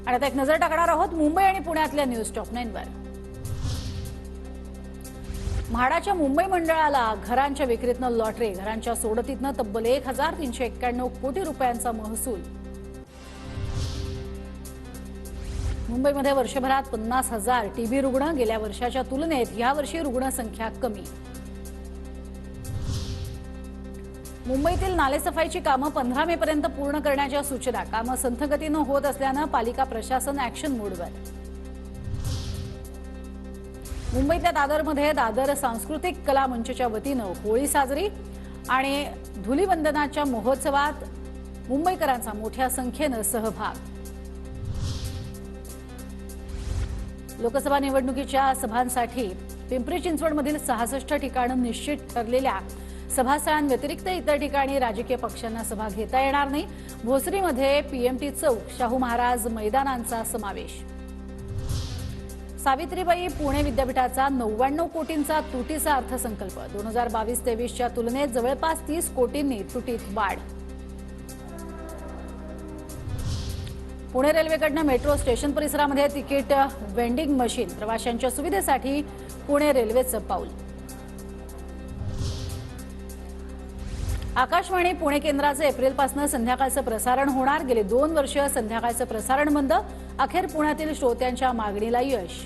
आणि आता एक नजर टाकणार आहोत मुंबई आणि पुण्यातल्या न्यूज टॉप 9 वर। म्हाडाच्या मुंबई मंडळाला घरांच्या विक्रीतनं लॉटरी, घरांच्या सोडतीतनं तब्बल 1391 कोटी रुपयांचा महसूल। मुंबईमध्ये वर्षभरात 50,000 टीबी रुग्ण, गेल्या वर्षाच्या तुलनेत यावर्षी रुग्णसंख्या कमी। मुंबईतील नालेसफाईची कामं 15 मे पर्यंत पूर्ण करण्याच्या सूचना, कामं संथ गतीनं होत असल्यानं पालिका प्रशासन ॲक्शन मोडवर। मुंबईतल्या दादरमध्ये दादर सांस्कृतिक कला मंचच्या वतीनं होळी साजरी आणि धुलीवंदनाच्या महोत्सवात मुंबईकरांचा मोठ्या संख्येनं सहभाग। लोकसभा निवडणुकीच्या सभांसाठी पिंपरी चिंचवडमधील 66 ठिकाणं निश्चित ठरलेल्या सभास्थळांव्यतिरिक्त इतर ठिकाणी राजकीय पक्षांना सभा घेता येणार नाही। भोसरीमध्ये पीएमटी चौक, शाहू महाराज मैदानांचा समावेश। सावित्रीबाई पुणे विद्यापीठाचा 99 कोटींचा तुटीचा अर्थसंकल्प, 2022-23च्या तुलनेत जवळपास 30 कोटींनी तुटीत वाढ। पुणे रेल्वेकडनं मेट्रो स्टेशन परिसरामध्ये तिकीट वेंडिंग मशीन, प्रवाशांच्या सुविधेसाठी पुणे रेल्वेचं पाऊल। आकाशवाणी पुणे केंद्राचं एप्रिलपासून संध्याकाळचं प्रसारण होणार, गेले 2 वर्ष संध्याकाळचं प्रसारण बंद, अखेर पुण्यातील श्रोत्यांच्या मागणीला यश।